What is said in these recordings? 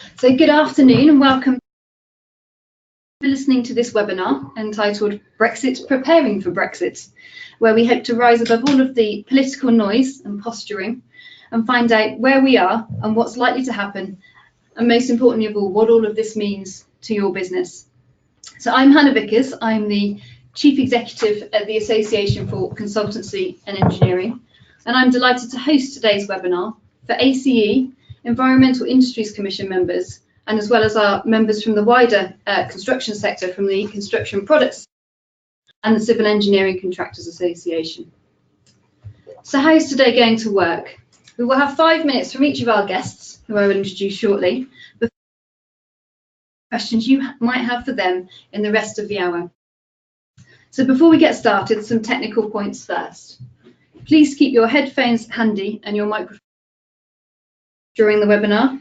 So good afternoon and welcome for listening to this webinar entitled Brexit, Preparing for Brexit, where we hope to rise above all of the political noise and posturing and find out where we are and what's likely to happen, and most importantly of all, what all of this means to your business. So I'm Hannah Vickers, I'm the Chief Executive at the Association for Consultancy and Engineering, and I'm delighted to host today's webinar for ACE, Environmental Industries Commission members, and as well as our members from the wider construction sector, from the Construction Products and the Civil Engineering Contractors Association. So how is today going to work? We will have 5 minutes from each of our guests, who I will introduce shortly, before questions you might have for them in the rest of the hour. So before we get started, some technical points first. Please keep your headphones handy and your microphone during the webinar.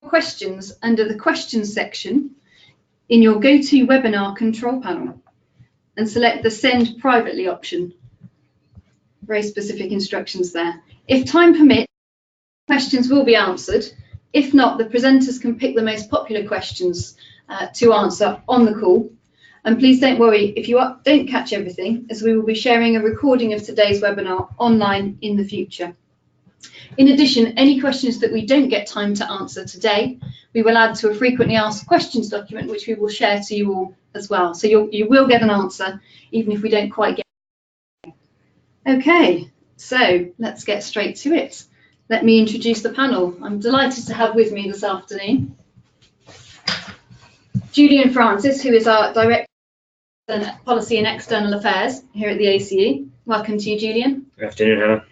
Questions under the questions section in your GoToWebinar control panel and select the send privately option. Very specific instructions there. If time permits, questions will be answered. If not, the presenters can pick the most popular questions to answer on the call. And please don't worry if you don't catch everything, as we will be sharing a recording of today's webinar online in the future. In addition, any questions that we don't get time to answer today, we will add to a frequently asked questions document, which we will share to you all as well. So you will get an answer, even if we don't quite get it. Okay, so let's get straight to it. Let me introduce the panel. I'm delighted to have with me this afternoon Julian Francis, who is our Director of Policy and External Affairs here at the ACE. Welcome to you, Julian. Good afternoon, Hannah.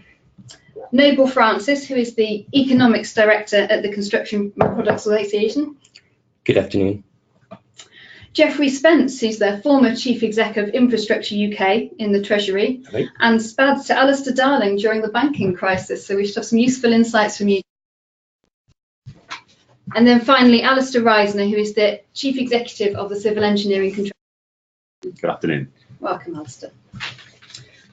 Noble Francis, who is the Economics Director at the Construction Products Association. Good afternoon. Geoffrey Spence, who's the former Chief Exec of Infrastructure UK in the Treasury. Hello. And SPADs to Alastair Darling during the banking crisis, so we should have some useful insights from you. And then finally, Alastair Reisner, who is the Chief Executive of the Civil Engineering Contractors. Good afternoon. Welcome, Alastair.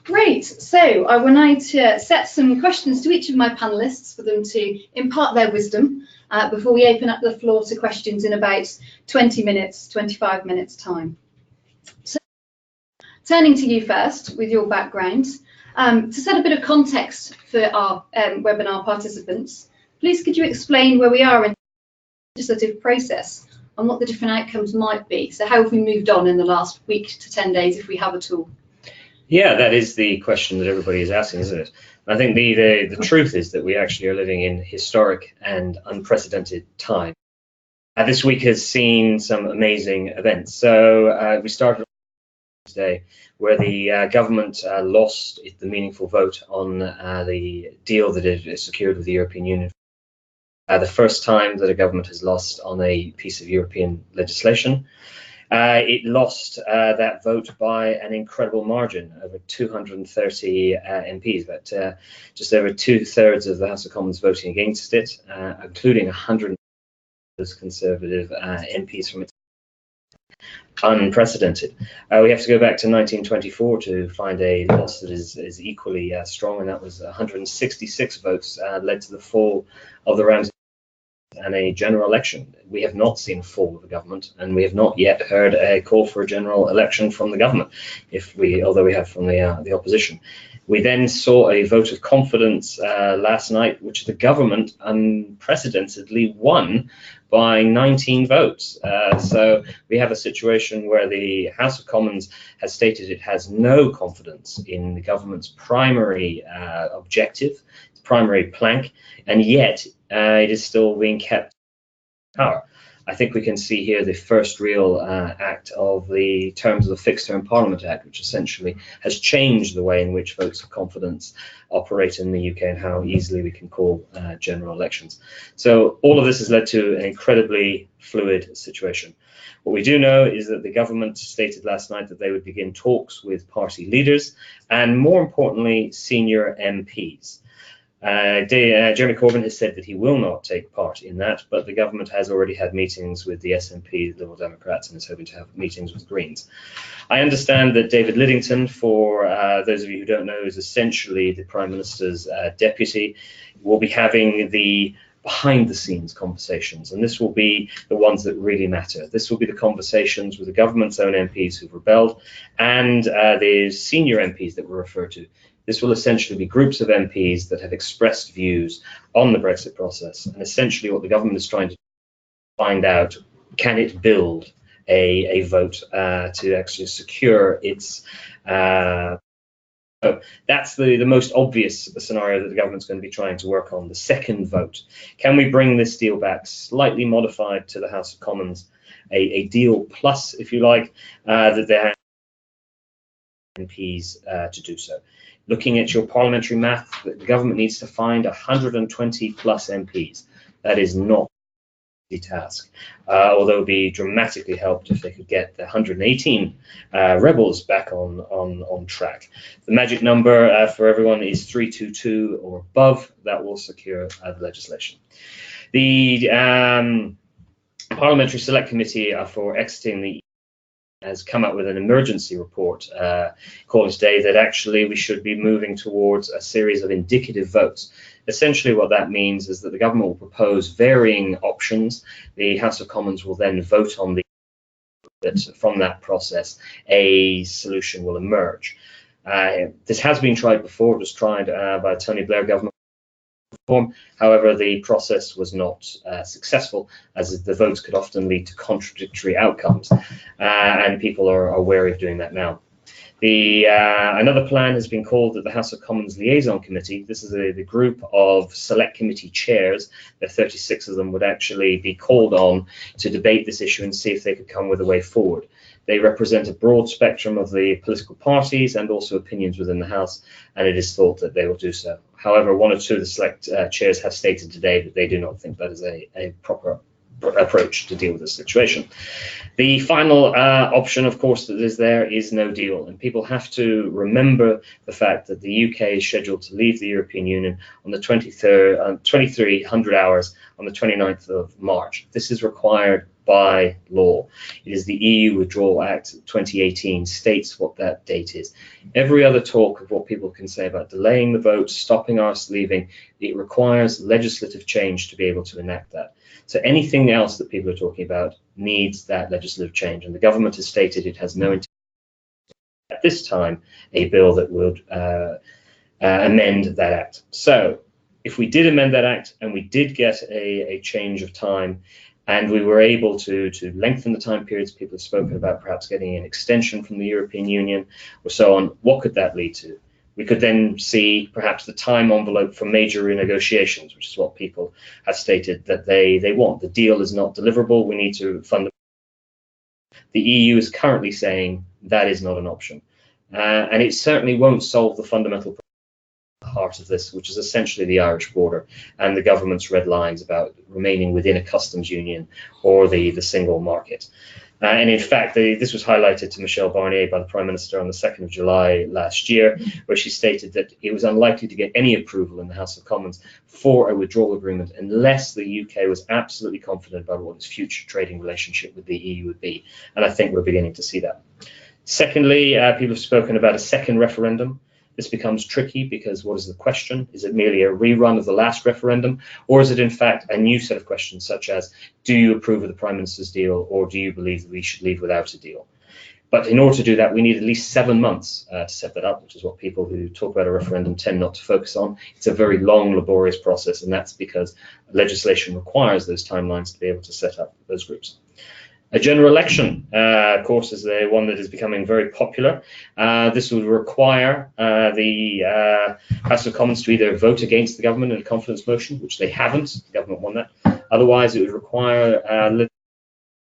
Great, so I will now set some questions to each of my panellists for them to impart their wisdom before we open up the floor to questions in about 20 minutes, 25 minutes time. So, turning to you first with your background, to set a bit of context for our webinar participants, please could you explain where we are in the legislative process and what the different outcomes might be? So how have we moved on in the last week to 10 days, if we have at all? Yeah, that is the question that everybody is asking, isn't it? I think the truth is that we actually are living in historic and unprecedented times. This week has seen some amazing events. So we started today where the government lost the meaningful vote on the deal that it secured with the European Union. The first time that a government has lost on a piece of European legislation. It lost that vote by an incredible margin, over 230 MPs, but just over 2/3 of the House of Commons voting against it, including 100 Conservative MPs from it. Unprecedented. We have to go back to 1924 to find a loss that is equally strong, and that was 166 votes led to the fall of the Rams and a general election. We have not seen a fall of the government, and we have not yet heard a call for a general election from the government, although we have from the opposition. We then saw a vote of confidence last night, which the government unprecedentedly won by 19 votes. So we have a situation where the House of Commons has stated it has no confidence in the government's primary objective, its primary plank, and yet it is still being kept in power. I think we can see here the first real act of the terms of the Fixed Term Parliament Act, which essentially has changed the way in which votes of confidence operate in the UK and how easily we can call general elections. So all of this has led to an incredibly fluid situation. What we do know is that the government stated last night that they would begin talks with party leaders and, more importantly, senior MPs. Jeremy Corbyn has said that he will not take part in that, but the government has already had meetings with the SNP, Liberal Democrats, and is hoping to have meetings with Greens. I understand that David Lidington, for those of you who don't know, is essentially the Prime Minister's deputy, will be having the behind the scenes conversations, and this will be the ones that really matter. This will be the conversations with the government's own MPs who've rebelled and the senior MPs that were referred to. This will essentially be groups of MPs that have expressed views on the Brexit process, and essentially what the government is trying to find out, can it build a vote to actually secure its so that's the most obvious scenario that the government's going to be trying to work on, the second vote. Can we bring this deal back slightly modified to the House of Commons, a deal plus, if you like, that they have MPs to do so. Looking at your parliamentary math, the government needs to find 120 plus MPs. That is not task, although it would be dramatically helped if they could get the 118 rebels back on track. The magic number for everyone is 322 or above. That will secure the legislation. The Parliamentary Select Committee for exiting the has come up with an emergency report calling today that actually we should be moving towards a series of indicative votes. Essentially what that means is that the government will propose varying options. The House of Commons will then vote on that. From that process a solution will emerge. This has been tried before. It was tried by Tony Blair government. However, the process was not successful, as the votes could often lead to contradictory outcomes, and people are wary of doing that now. Another plan has been called that the House of Commons Liaison Committee, this is the group of select committee chairs, there are 36 of them, would actually be called on to debate this issue and see if they could come with a way forward. They represent a broad spectrum of the political parties and also opinions within the House, and it is thought that they will do so. However, one or two of the select chairs have stated today that they do not think that is a proper approach to deal with this situation. The final option, of course, that is there is no deal, and people have to remember the fact that the UK is scheduled to leave the European Union on the 2300 hours on the 29th of March. This is required by law. It is the EU Withdrawal Act 2018 states what that date is. Every other talk of what people can say about delaying the vote, stopping us leaving, it requires legislative change to be able to enact that. So anything else that people are talking about needs that legislative change, and the government has stated it has no intent at this time a bill that would amend that act. So if we did amend that act and we did get a change of time, and we were able to lengthen the time periods, people have spoken about perhaps getting an extension from the European Union or so on, what could that lead to? We could then see perhaps the time envelope for major renegotiations, which is what people have stated that they want. The deal is not deliverable. We need to fund it. The EU is currently saying that is not an option. And it certainly won't solve the fundamental heart of this, which is essentially the Irish border and the government's red lines about remaining within a customs union or the single market. And in fact, this was highlighted to Michel Barnier by the Prime Minister on the 2nd of July last year, where she stated that it was unlikely to get any approval in the House of Commons for a withdrawal agreement unless the UK was absolutely confident about what its future trading relationship with the EU would be. And I think we're beginning to see that. Secondly, people have spoken about a second referendum. This becomes tricky because what is the question? Is it merely a rerun of the last referendum, or is it in fact a new set of questions such as, do you approve of the Prime Minister's deal, or do you believe that we should leave without a deal? But in order to do that, we need at least 7 months to set that up, which is what people who talk about a referendum tend not to focus on. It's a very long, laborious process, and that's because legislation requires those timelines to be able to set up those groups. A general election, of course, is the one that is becoming very popular. This would require the House of Commons to either vote against the government in a confidence motion, which they haven't. The government won that. Otherwise, it would require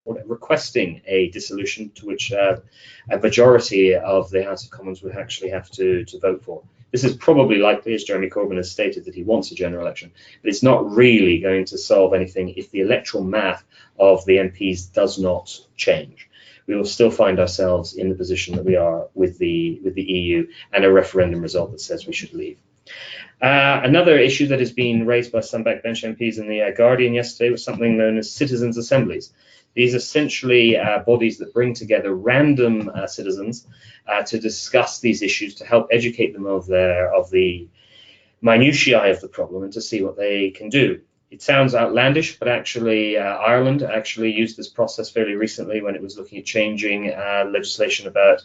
requesting a dissolution to which a majority of the House of Commons would actually have to vote for. This is probably likely, as Jeremy Corbyn has stated, that he wants a general election, but it's not really going to solve anything if the electoral math of the MPs does not change. We will still find ourselves in the position that we are with the EU and a referendum result that says we should leave. Another issue that has been raised by some backbench MPs in the Guardian yesterday was something known as citizens' assemblies. These are essentially bodies that bring together random citizens to discuss these issues, to help educate them of the minutiae of the problem and to see what they can do. It sounds outlandish, but actually Ireland actually used this process fairly recently when it was looking at changing legislation about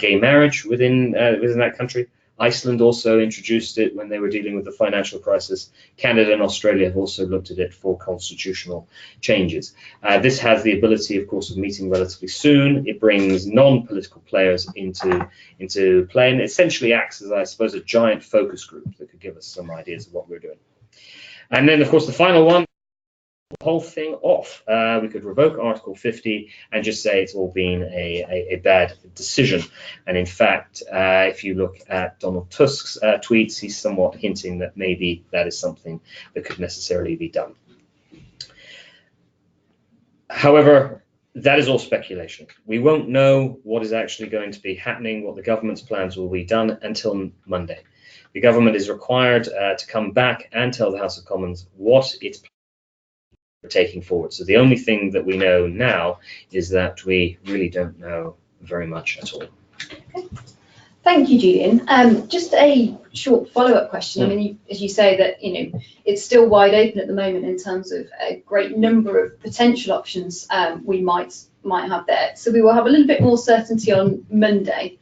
gay marriage within that country. Iceland also introduced it when they were dealing with the financial crisis. Canada and Australia have also looked at it for constitutional changes. This has the ability, of course, of meeting relatively soon. It brings non-political players into play and essentially acts as, I suppose, a giant focus group that could give us some ideas of what we're doing. And then, of course, the final one, the whole thing off. We could revoke Article 50 and just say it's all been a bad decision. And in fact, if you look at Donald Tusk's tweets, he's somewhat hinting that maybe that is something that could necessarily be done. However, that is all speculation. We won't know what is actually going to be happening, what the government's plans will be done until Monday. The government is required to come back and tell the House of Commons what it's taking forward. So the only thing that we know now is that we really don't know very much at all. Okay. Thank you, Julian. Just a short follow-up question. I mean, as you say that, it's still wide open at the moment in terms of a great number of potential options we might have there. So we will have a little bit more certainty on Monday.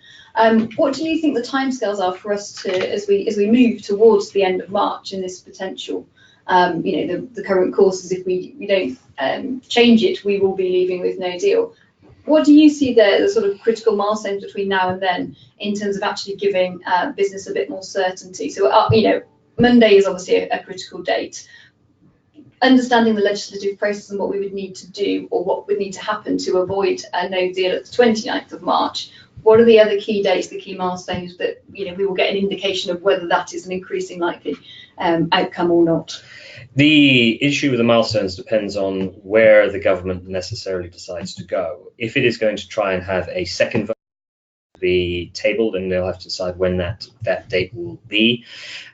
What do you think the timescales are for us to, as we move towards the end of March in this potential, the current course is if we don't change it, we will be leaving with no deal. What do you see there, the sort of critical milestones between now and then in terms of actually giving business a bit more certainty? So, Monday is obviously a critical date. Understanding the legislative process and what we would need to do or what would need to happen to avoid a no deal at the 29th of March, what are the other key dates, the key milestones that we will get an indication of whether that is an increasing likely outcome or not? The issue with the milestones depends on where the government necessarily decides to go. If it is going to try and have a second vote be tabled, and they'll have to decide when that date will be.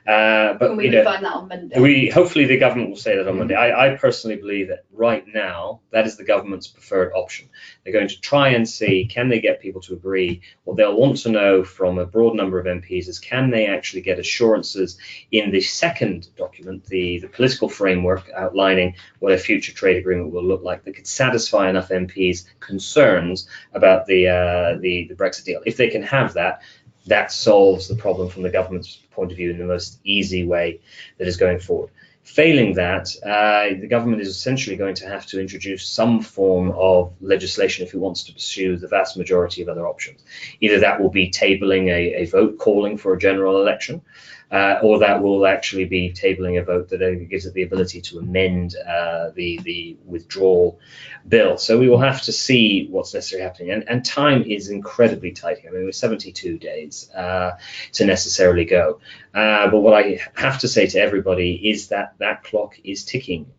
But we will find that on Monday. Hopefully the government will say that on Monday. I personally believe that right now that is the government's preferred option. They're going to try and see, can they get people to agree? What they'll want to know from a broad number of MPs is, can they actually get assurances in the second document, the political framework outlining what a future trade agreement will look like, that could satisfy enough MPs' concerns about the Brexit deal. If they can have that, that solves the problem from the government's point of view in the most easy way that is going forward. Failing that, the government is essentially going to have to introduce some form of legislation if it wants to pursue the vast majority of other options. Either that will be tabling a vote calling for a general election, or that will actually be tabling a vote that gives it the ability to amend the withdrawal bill. So we will have to see what's necessarily happening. And time is incredibly tight here. I mean, we're 72 days to necessarily go. But what I have to say to everybody is that that clock is ticking.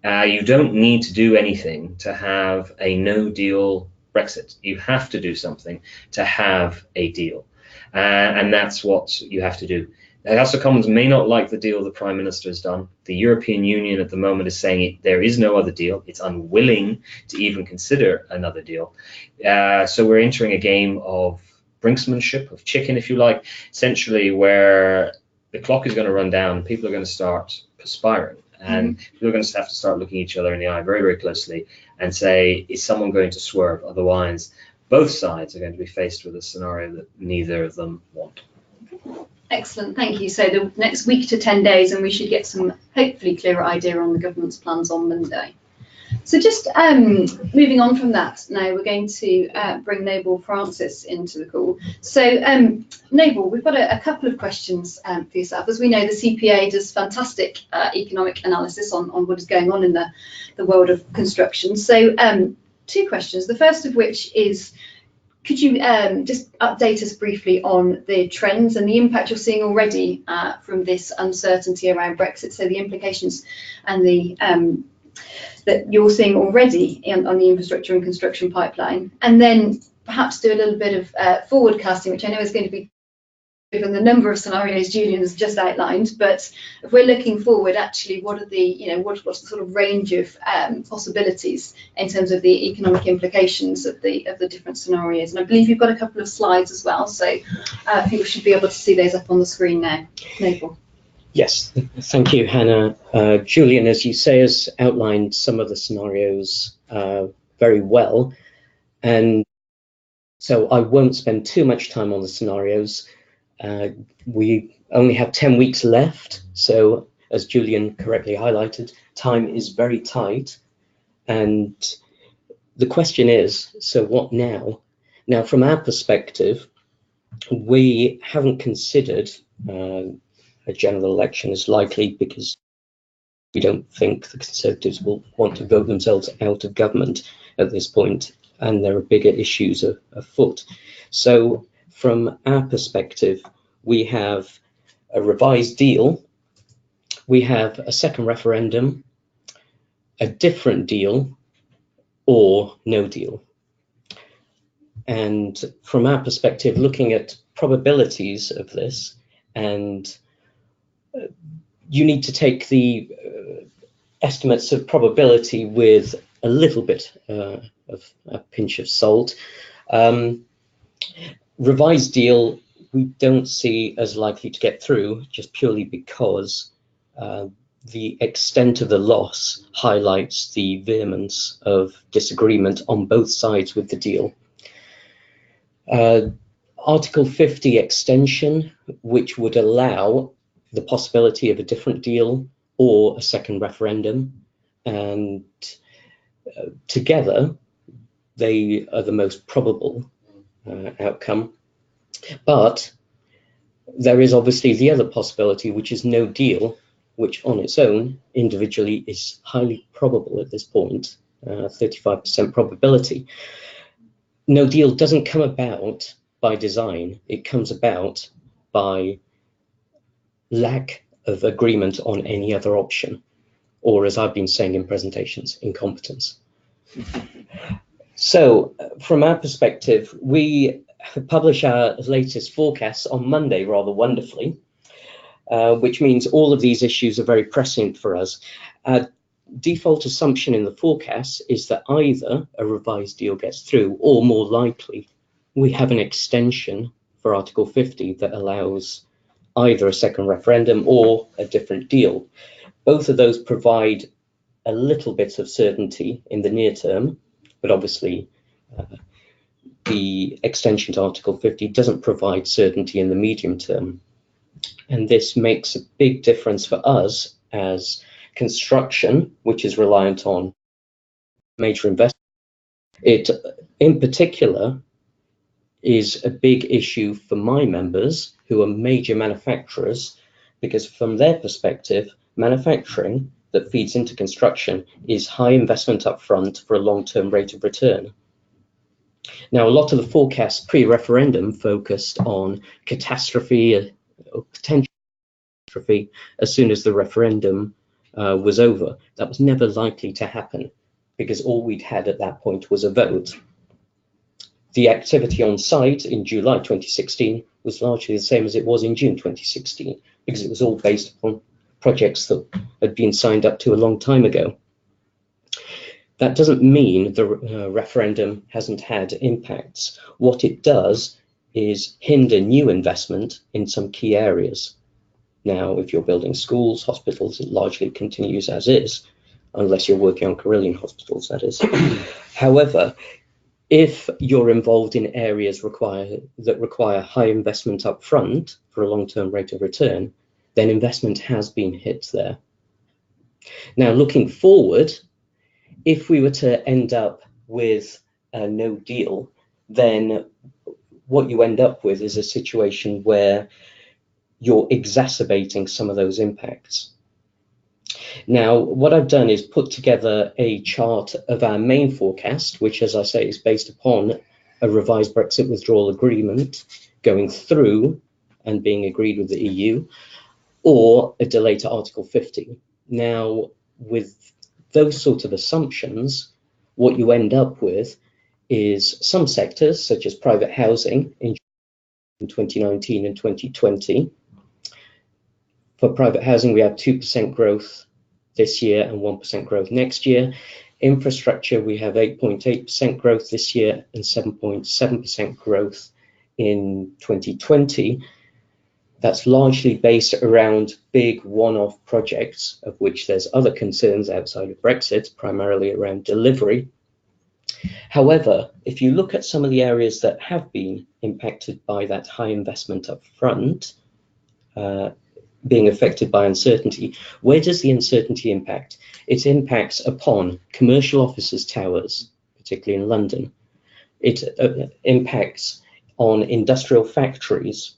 You don't need to do anything to have a no-deal Brexit. You have to do something to have a deal. And that's what you have to do. The House of Commons may not like the deal the Prime Minister has done. The European Union at the moment is saying there is no other deal. It's unwilling to even consider another deal. So we're entering a game of brinksmanship, of chicken, if you like, essentially where the clock is going to run down, people are going to start perspiring, and people are going to have to start looking each other in the eye very, very closely and say, is someone going to swerve? Otherwise, both sides are going to be faced with a scenario that neither of them want. Excellent, thank you. So the next week to 10 days, and we should get some hopefully clearer idea on the government's plans on Monday. So just moving on from that, now we're going to bring Noble Francis into the call. So Noble, we've got a couple of questions for yourself. As we know, the CPA does fantastic economic analysis on what is going on in the world of construction. So two questions. The first of which is, could you just update us briefly on the trends and the impact you're seeing already from this uncertainty around Brexit? So the implications and the that you're seeing already on the infrastructure and construction pipeline, and then perhaps do a little bit of forward casting, which I know is going to be given the number of scenarios Julian has just outlined. But if we're looking forward, actually, what are the what's the sort of range of possibilities in terms of the economic implications of the different scenarios? And I believe you've got a couple of slides as well, so people should be able to see those up on the screen now. Noble. Yes, thank you, Hannah. Julian, as you say, has outlined some of the scenarios very well, and so I won't spend too much time on the scenarios. We only have 10 weeks left, so as Julian correctly highlighted, time is very tight, and the question is, so what now? Now, from our perspective, we haven't considered a general election as likely because we don't think the Conservatives will want to vote themselves out of government at this point, and there are bigger issues afoot. So from our perspective, we have a revised deal, we have a second referendum, a different deal, or no deal. And from our perspective, looking at probabilities of this, and you need to take the estimates of probability with a little bit of a pinch of salt. Revised deal, we don't see as likely to get through just purely because the extent of the loss highlights the vehemence of disagreement on both sides with the deal. Article 50 extension, which would allow the possibility of a different deal or a second referendum, and together they are the most probable outcome. But there is obviously the other possibility, which is no deal, which on its own individually is highly probable at this point, 35% probability. No deal doesn't come about by design, it comes about by lack of agreement on any other option, or as I've been saying in presentations, incompetence. So from our perspective, we publish our latest forecasts on Monday rather wonderfully, which means all of these issues are very prescient for us. Our default assumption in the forecast is that either a revised deal gets through, or more likely, we have an extension for Article 50 that allows either a second referendum or a different deal. Both of those provide a little bit of certainty in the near term, but obviously the extension to Article 50 doesn't provide certainty in the medium term. And this makes a big difference for us as construction, which is reliant on major investment. It, in particular, is a big issue for my members who are major manufacturers, because from their perspective, manufacturing that feeds into construction is high investment up front for a long-term rate of return. Now, a lot of the forecasts pre-referendum focused on catastrophe or potential catastrophe as soon as the referendum was over. That was never likely to happen because all we'd had at that point was a vote. The activity on site in July 2016 was largely the same as it was in June 2016 because it was all based upon projects that had been signed up to a long time ago. That doesn't mean the referendum hasn't had impacts. What it does is hinder new investment in some key areas. Now, if you're building schools, hospitals, it largely continues as is, unless you're working on Carillion hospitals, that is. However, if you're involved in areas that require high investment up front for a long-term rate of return, then investment has been hit there. Now, looking forward, if we were to end up with a no deal, then what you end up with is a situation where you're exacerbating some of those impacts. Now, what I've done is put together a chart of our main forecast, which, as I say, is based upon a revised Brexit withdrawal agreement going through and being agreed with the EU, or a delay to Article 50. Now, with those sort of assumptions, what you end up with is some sectors, such as private housing in 2019 and 2020. For private housing, we have 2% growth this year and 1% growth next year. Infrastructure, we have 8.8% growth this year and 7.7% growth in 2020. That's largely based around big one-off projects, of which there's other concerns outside of Brexit, primarily around delivery. However, if you look at some of the areas that have been impacted by that high investment up front, being affected by uncertainty, where does the uncertainty impact? It impacts upon commercial offices towers, particularly in London. It impacts on industrial factories,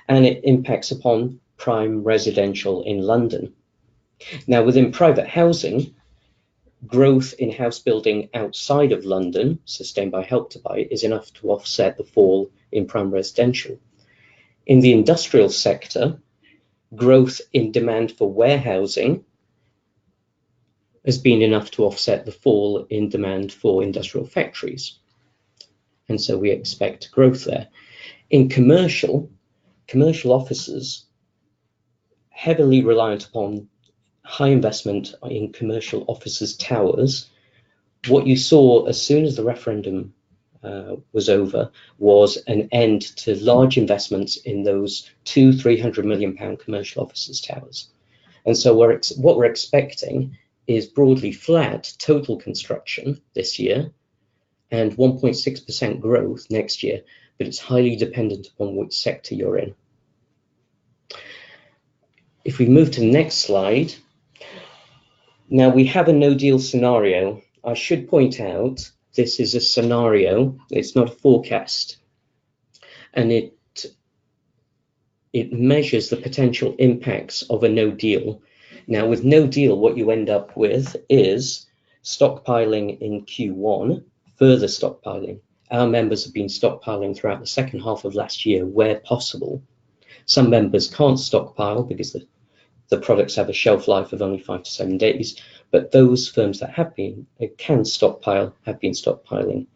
and it impacts upon prime residential in London. Now, within private housing, growth in house building outside of London, sustained by Help to Buy, is enough to offset the fall in prime residential. In the industrial sector, growth in demand for warehousing has been enough to offset the fall in demand for industrial factories. And so we expect growth there. In commercial offices, heavily reliant upon high investment in commercial offices towers, what you saw as soon as the referendum was over was an end to large investments in those £200–300 million commercial offices towers. And so what we're expecting is broadly flat total construction this year and 1.6% growth next year, but it's highly dependent upon which sector you're in. If we move to the next slide, now we have a no deal scenario. I should point out this is a scenario, it's not a forecast, and it measures the potential impacts of a no deal. Now with no deal, what you end up with is stockpiling in Q1, further stockpiling. Our members have been stockpiling throughout the second half of last year where possible. Some members can't stockpile because the products have a shelf life of only 5 to 7 days, but those firms that can stockpile have been stockpiling.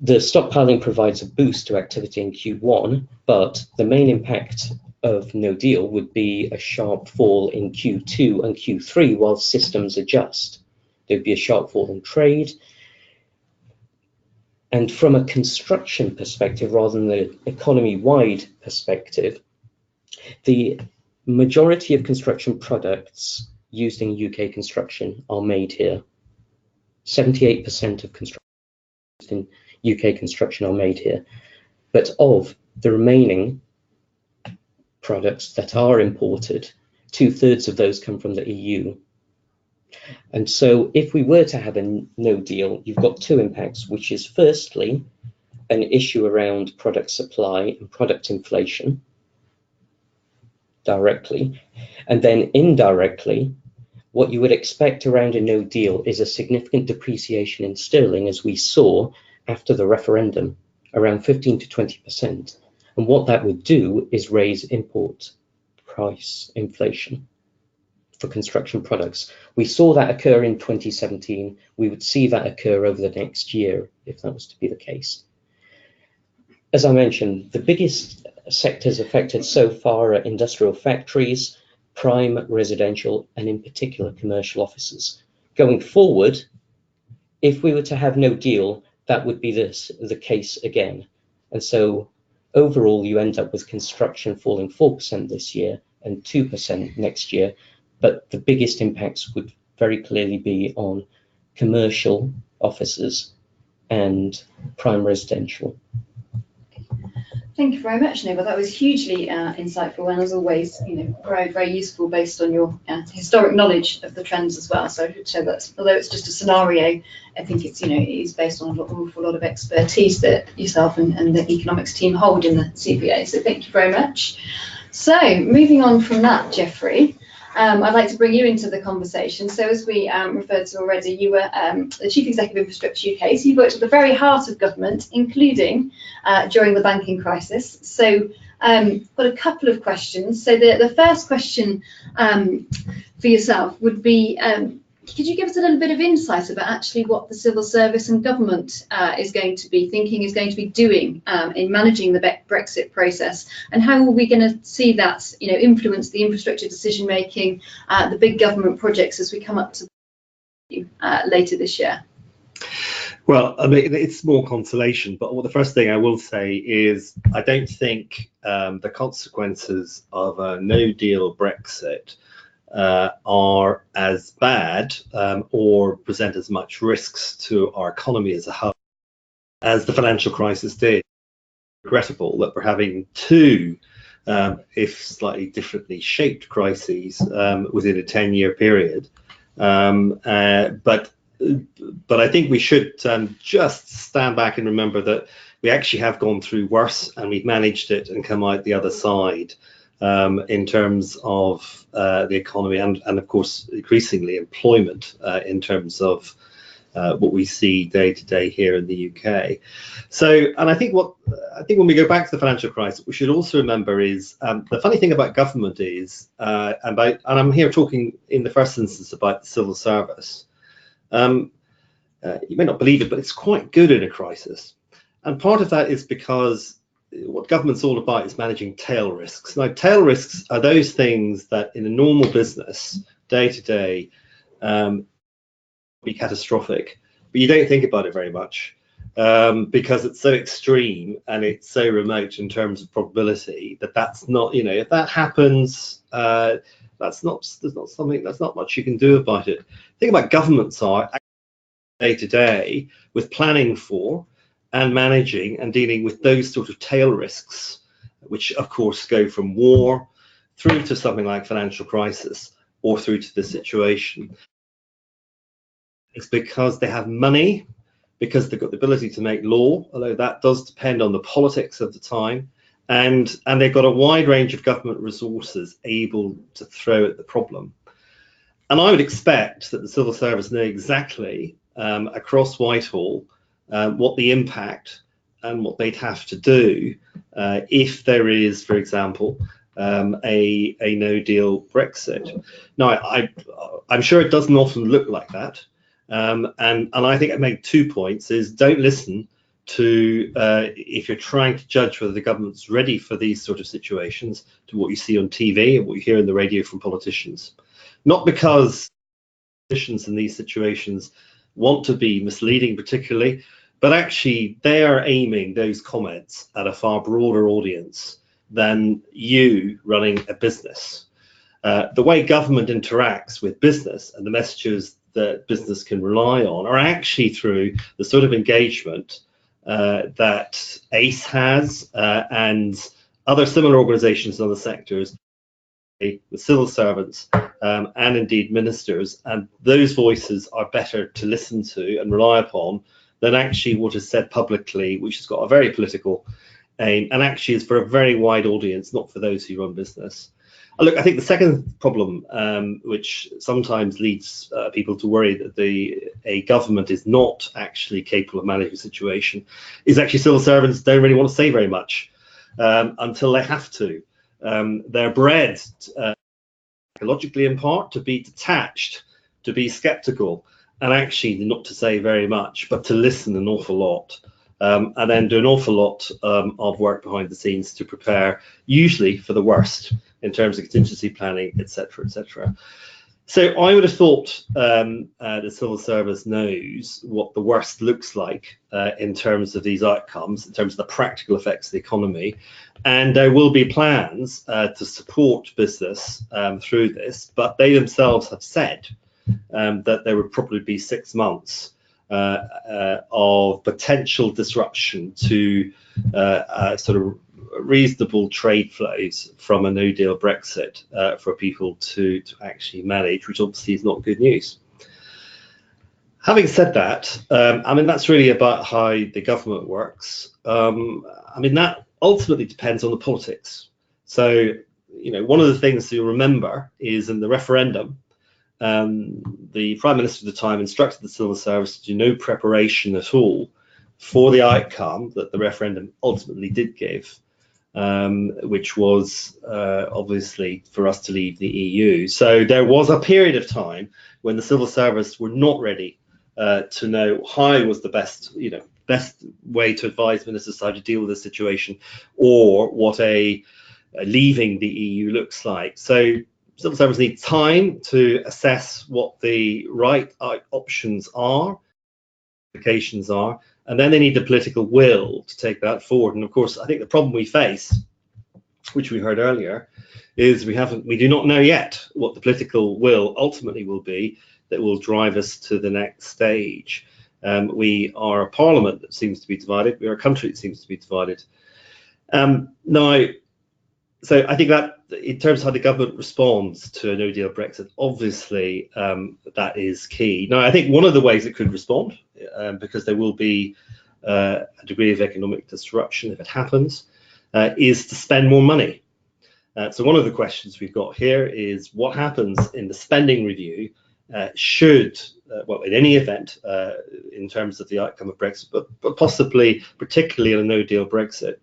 The stockpiling provides a boost to activity in Q1, but the main impact of no deal would be a sharp fall in Q2 and Q3 while systems adjust. There'd be a sharp fall in trade. And from a construction perspective, rather than the economy-wide perspective, the majority of construction products used in UK construction are made here. 78% of construction used in UK construction are made here. But of the remaining products that are imported, 2/3 of those come from the EU. And so if we were to have a no deal, you've got two impacts, which is firstly an issue around product supply and product inflation directly, and then indirectly, what you would expect around a no deal is a significant depreciation in sterling, as we saw after the referendum, around 15 to 20%. And what that would do is raise import price inflation for construction products. We saw that occur in 2017. We would see that occur over the next year if that was to be the case. As I mentioned, the biggest sectors affected so far are industrial factories, prime residential, and in particular commercial offices. Going forward, if we were to have no deal, that would be the case again. And so overall, you end up with construction falling 4% this year and 2% next year. But the biggest impacts would very clearly be on commercial offices and prime residential. Thank you very much, Neville. That was hugely insightful, and as always, very, very useful based on your historic knowledge of the trends as well. So I should say that although it's just a scenario, I think it's it is based on an awful lot of expertise that yourself and the economics team hold in the CPA. So thank you very much. So moving on from that, Geoffrey, I'd like to bring you into the conversation. So as we referred to already, you were the Chief Executive of Infrastructure UK, so you worked at the very heart of government, including during the banking crisis. So got a couple of questions. So the first question for yourself would be, could you give us a little bit of insight about actually what the civil service and government is going to be doing in managing the Brexit process, and how are we going to see that influence the infrastructure decision making, the big government projects as we come up to later this year? Well, I mean, it's small consolation, but the first thing I will say is I don't think the consequences of a no-deal Brexit are as bad or present as much risks to our economy as a whole as the financial crisis did. Regrettable that we're having two, if slightly differently shaped crises within a 10-year period. But I think we should just stand back and remember that we actually have gone through worse and we've managed it and come out the other side in terms of the economy and of course increasingly employment in terms of what we see day to day here in the UK. So, and I think when we go back to the financial crisis, what we should also remember is the funny thing about government is, and I'm here talking in the first instance about the civil service. You may not believe it, but it's quite good in a crisis. And part of that is because what government's all about is managing tail risks. Now, tail risks are those things that in a normal business, day to day, be catastrophic, but you don't think about it very much because it's so extreme and it's so remote in terms of probability that's not, you know, if that happens, there's not much you can do about it. The thing about governments are day to day with planning for and managing and dealing with those sort of tail risks, which of course go from war through to something like financial crisis or through to this situation. It's because they have money, because they've got the ability to make law, although that does depend on the politics of the time, and they've got a wide range of government resources able to throw at the problem. And I would expect that the civil service know exactly across Whitehall what the impact and what they'd have to do if there is, for example, a no-deal Brexit. Now, I'm sure it doesn't often look like that. And I think I make 2 points is don't listen to, if you're trying to judge whether the government's ready for these sort of situations, to what you see on TV and what you hear in the radio from politicians. Not because politicians in these situations want to be misleading particularly, but actually they are aiming those comments at a far broader audience than you running a business. The way government interacts with business and the messages that business can rely on are actually through the sort of engagement that ACE has and other similar organisations in other sectors with civil servants and indeed ministers, and those voices are better to listen to and rely upon than actually what is said publicly, which has got a very political aim and actually is for a very wide audience, not for those who run business. Look, I think the second problem, which sometimes leads people to worry that a government is not actually capable of managing a situation, is actually civil servants don't really want to say very much until they have to. They're bred psychologically in part to be detached, to be skeptical, and actually not to say very much, but to listen an awful lot. And then do an awful lot of work behind the scenes to prepare, usually for the worst, in terms of contingency planning, etc., etc. So I would have thought the civil service knows what the worst looks like in terms of these outcomes, in terms of the practical effects of the economy, and there will be plans to support business through this, but they themselves have said that there would probably be 6 months of potential disruption to sort of reasonable trade flows from a no-deal Brexit for people to actually manage, which obviously is not good news. Having said that, I mean, that's really about how the government works. I mean, that ultimately depends on the politics. So, you know, one of the things to remember is in the referendum, the Prime Minister at the time instructed the civil service to do no preparation at all for the outcome that the referendum ultimately did give, which was obviously for us to leave the EU. So there was a period of time when the civil service were not ready to know how was the best way to advise ministers how to deal with the situation, or what a leaving the EU looks like. So civil service need time to assess what the right options are, implications are, and then they need the political will to take that forward. And of course, I think the problem we face, which we heard earlier, is we do not know yet what the political will ultimately will be that will drive us to the next stage. We are a parliament that seems to be divided. We are a country that seems to be divided. Now, so I think that in terms of how the government responds to a no-deal Brexit, obviously that is key. Now, I think one of the ways it could respond, because there will be a degree of economic disruption if it happens, is to spend more money. So one of the questions we've got here is what happens in the spending review should, well, in any event, in terms of the outcome of Brexit, but possibly, particularly in a no-deal Brexit.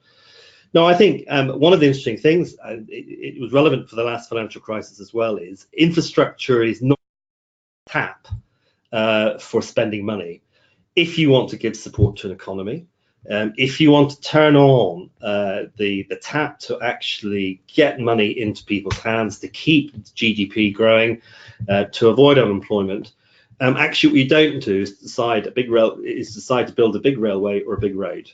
Now, I think one of the interesting things, it was relevant for the last financial crisis as well, is infrastructure is not a tap for spending money. If you want to give support to an economy, if you want to turn on the tap to actually get money into people's hands, to keep GDP growing, to avoid unemployment, actually what you don't do is decide to build a big railway or a big road.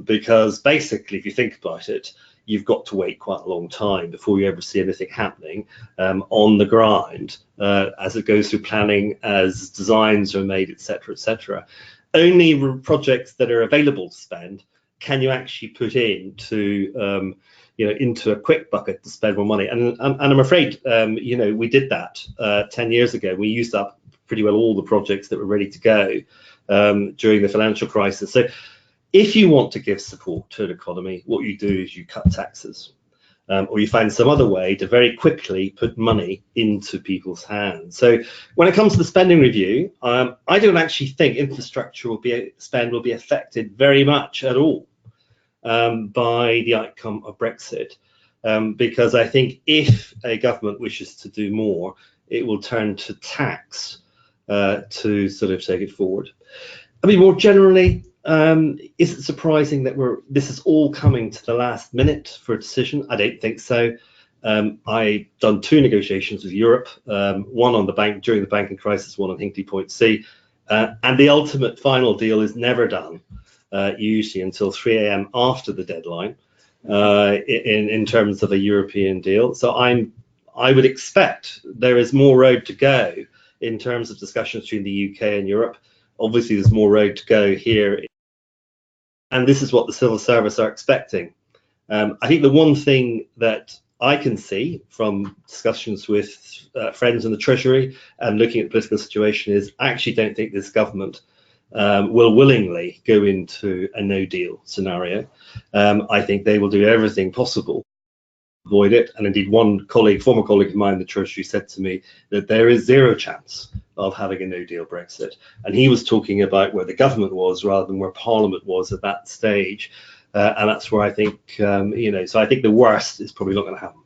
Because basically, if you think about it, you've got to wait quite a long time before you ever see anything happening on the ground as it goes through planning, as designs are made, etc., etc. Only projects that are available to spend can you actually put into into a quick bucket to spend more money. And I'm afraid we did that 10 years ago. We used up pretty well all the projects that were ready to go during the financial crisis. So if you want to give support to an economy, what you do is you cut taxes, or you find some other way to very quickly put money into people's hands. So when it comes to the spending review, I don't actually think infrastructure spend will be affected very much at all by the outcome of Brexit, because I think if a government wishes to do more, it will turn to tax to sort of take it forward. I mean, more generally, is it surprising that this is all coming to the last minute for a decision? I don't think so. I've done 2 negotiations with Europe, one on during the banking crisis, one on Hinkley Point C, and the ultimate final deal is never done, usually until 3 a.m. after the deadline, in terms of a European deal. So I would expect there is more road to go in terms of discussions between the UK and Europe. Obviously, there's more road to go here. And this is what the civil service are expecting. I think the one thing that I can see from discussions with friends in the Treasury and looking at the political situation is I actually don't think this government will willingly go into a no-deal scenario. I think they will do everything possible to avoid it. And indeed, one former colleague of mine in the Treasury said to me that there is 0 chance of having a no-deal Brexit. And he was talking about where the government was rather than where Parliament was at that stage. And that's where I think, so I think the worst is probably not going to happen.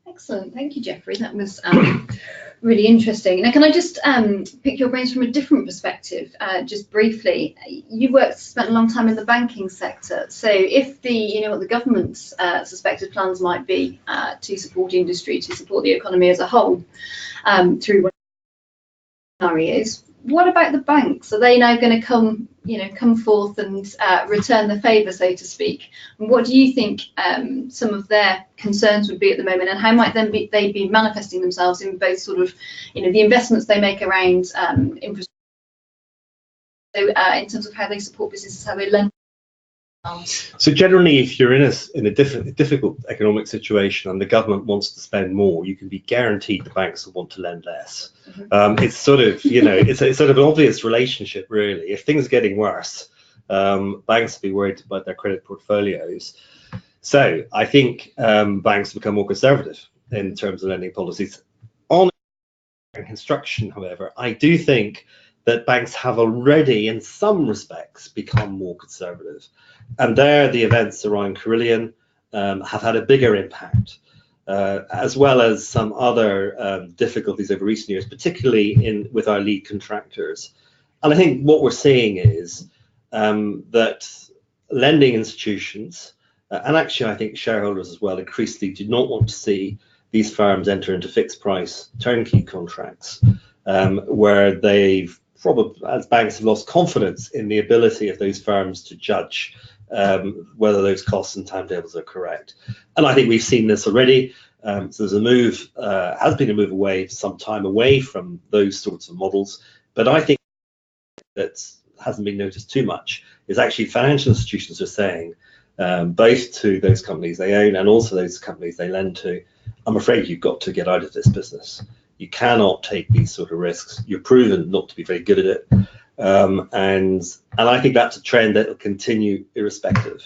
Excellent. Thank you, Geoffrey. That was really interesting. Now, can I just pick your brains from a different perspective, just briefly? You spent a long time in the banking sector. So if what the government's suspected plans might be to support industry, to support the economy as a whole through scenarios, what about the banks? Are they now going to come forth and return the favour, so to speak? And what do you think some of their concerns would be at the moment, and how might they be manifesting themselves in both sort of the investments they make around infrastructure, in terms of how they support businesses, how they lend? So generally, if you're in a difficult economic situation and the government wants to spend more, you can be guaranteed the banks will want to lend less. Mm-hmm. It's sort of, it's sort of an obvious relationship, really. If things are getting worse, banks will be worried about their credit portfolios. So I think banks become more conservative in terms of lending policies. On construction, however, I do think that banks have already, in some respects, become more conservative. And there, the events around Carillion have had a bigger impact, as well as some other difficulties over recent years, particularly with our lead contractors. And I think what we're seeing is that lending institutions, and actually I think shareholders as well, increasingly do not want to see these firms enter into fixed price turnkey contracts, where they've probably, as banks have lost confidence in the ability of those firms to judge whether those costs and timetables are correct. And I think we've seen this already. So there's a move, has been a move away for some time away from those sorts of models. But I think that hasn't been noticed too much is actually financial institutions are saying, both to those companies they own and also those companies they lend to, I'm afraid you've got to get out of this business. You cannot take these sort of risks. You're proven not to be very good at it. And I think that's a trend that will continue irrespective.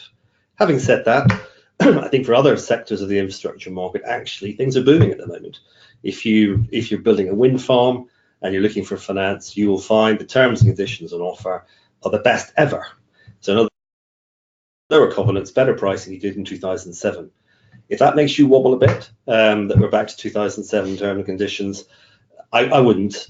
Having said that, I think for other sectors of the infrastructure market, actually things are booming at the moment. If you're building a wind farm and you're looking for finance, you will find the terms and conditions on offer are the best ever. So in other lower covenants, better pricing you did in 2007. If that makes you wobble a bit, that we're back to 2007 terms and conditions, I wouldn't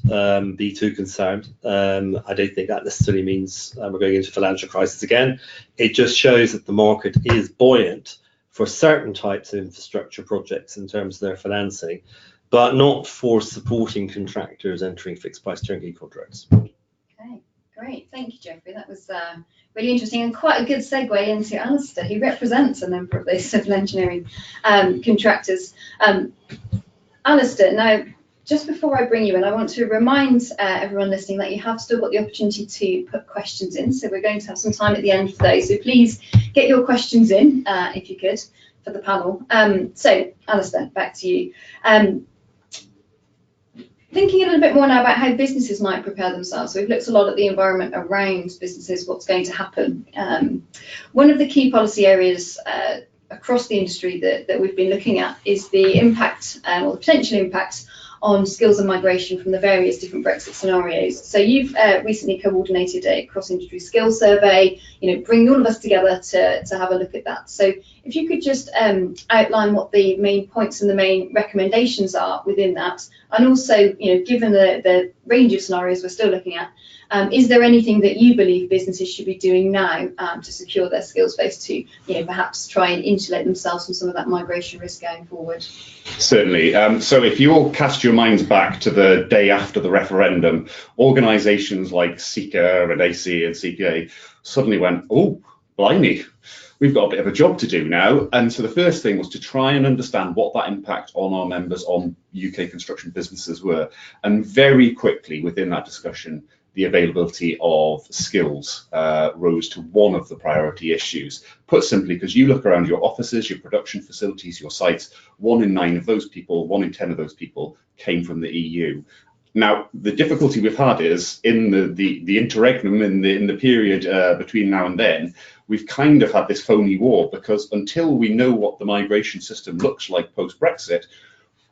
be too concerned. I don't think that necessarily means we're going into financial crisis again. It just shows that the market is buoyant for certain types of infrastructure projects in terms of their financing, but not for supporting contractors entering fixed price turnkey contracts. Okay, great. Thank you, Geoffrey. That was really interesting and quite a good segue into Alastair. He represents a number of those civil engineering contractors. Alastair, now, just before I bring you in, I want to remind everyone listening that you have still got the opportunity to put questions in. So we're going to have some time at the end for those. So please get your questions in, if you could, for the panel. So, Alastair, back to you. Thinking a little bit more now about how businesses might prepare themselves. So we've looked a lot at the environment around businesses, what's going to happen. One of the key policy areas across the industry that we've been looking at is the impact or the potential impact on skills and migration from the various different Brexit scenarios. So you've recently coordinated a cross-industry skills survey, bringing all of us together to have a look at that. So if you could just outline what the main points and the main recommendations are within that, and also, given the range of scenarios we're still looking at, is there anything that you believe businesses should be doing now to secure their skills base to, perhaps try and insulate themselves from some of that migration risk going forward? Certainly. So if you all cast your minds back to the day after the referendum, organisations like CECA and AC and CPA suddenly went, oh, blimey, we've got a bit of a job to do now. And so the first thing was to try and understand what that impact on our members, on UK construction businesses were. And very quickly within that discussion, the availability of skills rose to one of the priority issues. Put simply, because you look around your offices, your production facilities, your sites, 1 in 9 of those people, 1 in 10 of those people came from the EU. Now, the difficulty we've had is in the interregnum, in the period between now and then, we've kind of had this phony war, because until we know what the migration system looks like post-Brexit,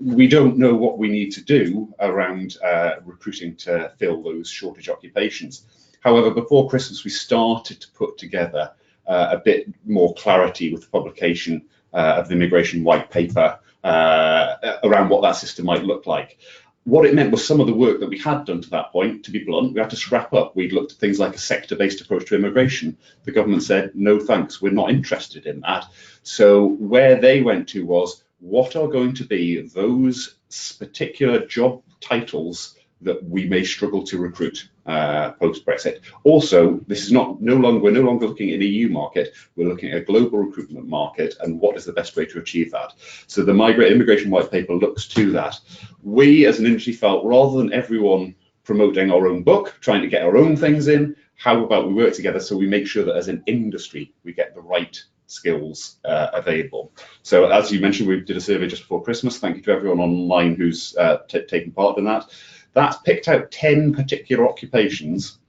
we don't know what we need to do around recruiting to fill those shortage occupations. However, before Christmas, we started to put together a bit more clarity with the publication of the immigration white paper around what that system might look like. What it meant was some of the work that we had done to that point, to be blunt, we had to scrap up. We'd looked at things like a sector-based approach to immigration. The government said, no thanks, we're not interested in that. So where they went to was, what are going to be those particular job titles that we may struggle to recruit post-Brexit? Also, this is we're no longer looking at an EU market, we're looking at a global recruitment market, and what is the best way to achieve that? So the immigration white paper looks to that. We as an industry felt, rather than everyone promoting our own book, trying to get our own things in, how about we work together so we make sure that as an industry we get the right skills available. So as you mentioned, we did a survey just before Christmas. Thank you to everyone online who's taken part in that. That's picked out 10 particular occupations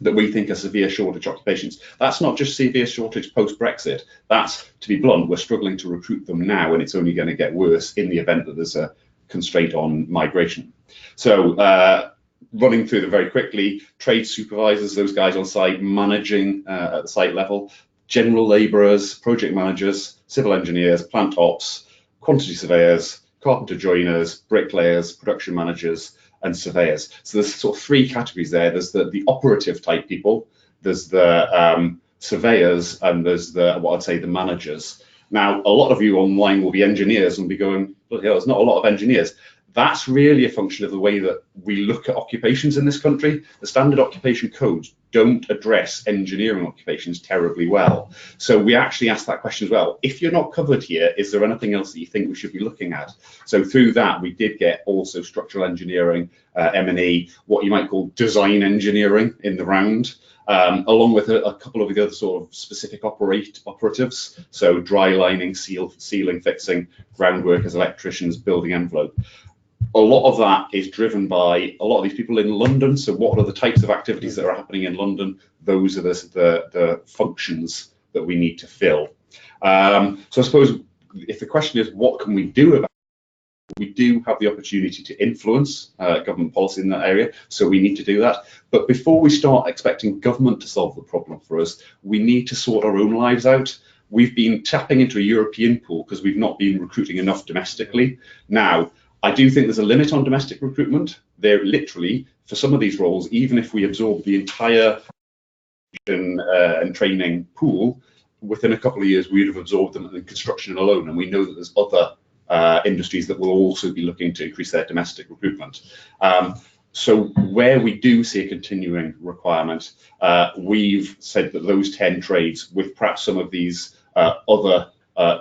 that we think are severe shortage occupations. That's not just severe shortage post-Brexit. That's, to be blunt, we're struggling to recruit them now, and it's only going to get worse in the event that there's a constraint on migration. So running through them very quickly, trade supervisors, those guys on site managing at the site level, general labourers, project managers, civil engineers, plant ops, quantity surveyors, carpenter joiners, bricklayers, production managers, and surveyors. So there's sort of 3 categories there. There's the operative type people, there's the surveyors, and there's what I'd say the managers. Now, a lot of you online will be engineers and be going, well, there's not a lot of engineers. That's really a function of the way that we look at occupations in this country. The standard occupation codes don't address engineering occupations terribly well. So we actually asked that question as well. If you're not covered here, is there anything else that you think we should be looking at? So through that, we did get also structural engineering, M&E, what you might call design engineering in the round, along with a couple of the other sort of specific operatives. So dry lining, ceiling fixing, ground workers, electricians, building envelope. A lot of that is driven by a lot of these people in London. So what are the types of activities that are happening in London? Those are the functions that we need to fill. So I suppose if the question is what can we do about it, we do have the opportunity to influence government policy in that area. So we need to do that. But before we start expecting government to solve the problem for us, we need to sort our own lives out. We've been tapping into a European pool because we've not been recruiting enough domestically. Now, I do think there's a limit on domestic recruitment. They're literally, for some of these roles, even if we absorb the entire and training pool, within a couple of years, we'd have absorbed them in construction alone. And we know that there's other industries that will also be looking to increase their domestic recruitment. So where we do see a continuing requirement, we've said that those 10 trades, with perhaps some of these other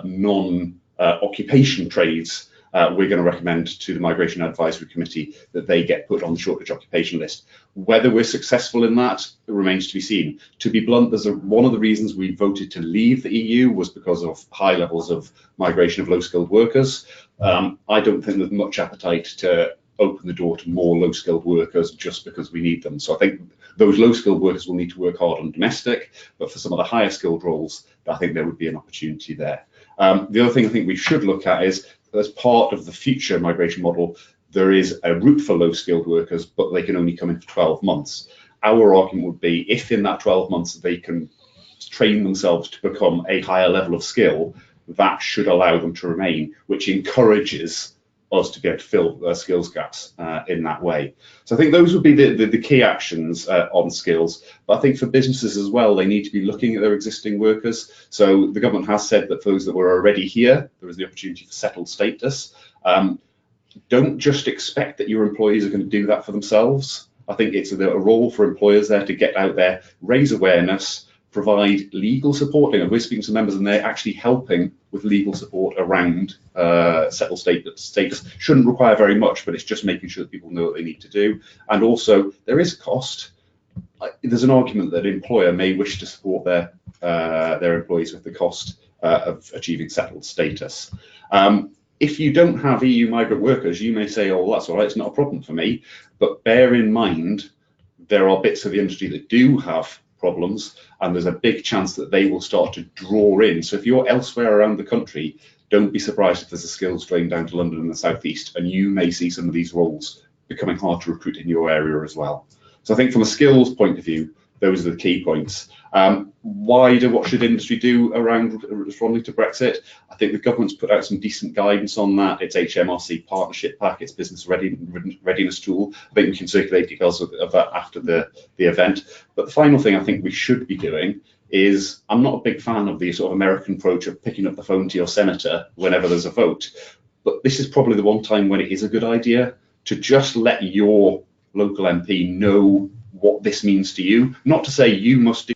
non-occupation trades, we're going to recommend to the Migration Advisory Committee that they get put on the shortage occupation list. Whether we're successful in that remains to be seen. To be blunt, one of the reasons we voted to leave the EU was because of high levels of migration of low-skilled workers. I don't think there's much appetite to open the door to more low-skilled workers just because we need them. So I think those low-skilled workers will need to work hard on domestic, but for some of the higher-skilled roles, I think there would be an opportunity there. The other thing I think we should look at is, as part of the future migration model, there is a route for low-skilled workers, but they can only come in for 12 months. Our argument would be, if in that 12 months they can train themselves to become a higher level of skill, that should allow them to remain, which encourages us to be able to fill skills gaps in that way. So I think those would be the key actions on skills. But I think for businesses as well, they need to be looking at their existing workers. So the government has said that for those that were already here, there is the opportunity for settled status. Don't just expect that your employees are going to do that for themselves. I think it's a role for employers there to get out there, raise awareness, provide legal support. We're speaking to members and they're actually helping with legal support around settled status. Shouldn't require very much, but it's just making sure that people know what they need to do. And also, there is a cost. There's an argument that an employer may wish to support their employees with the cost of achieving settled status. If you don't have EU migrant workers, you may say, oh, that's all right, it's not a problem for me. But bear in mind, there are bits of the industry that do have problems, and there's a big chance that they will start to draw in. So if you're elsewhere around the country, don't be surprised if there's a skills drain down to London and the southeast, and you may see some of these roles becoming hard to recruit in your area as well. So I think from a skills point of view, those are the key points. What should industry do around responding to Brexit? I think the government's put out some decent guidance on that. It's HMRC partnership pack, it's business readiness tool. I think we can circulate details of that after the event. But the final thing I think we should be doing is, I'm not a big fan of the sort of American approach of picking up the phone to your senator whenever there's a vote. But this is probably the one time when it is a good idea to just let your local MP know what this means to you. Not to say you must do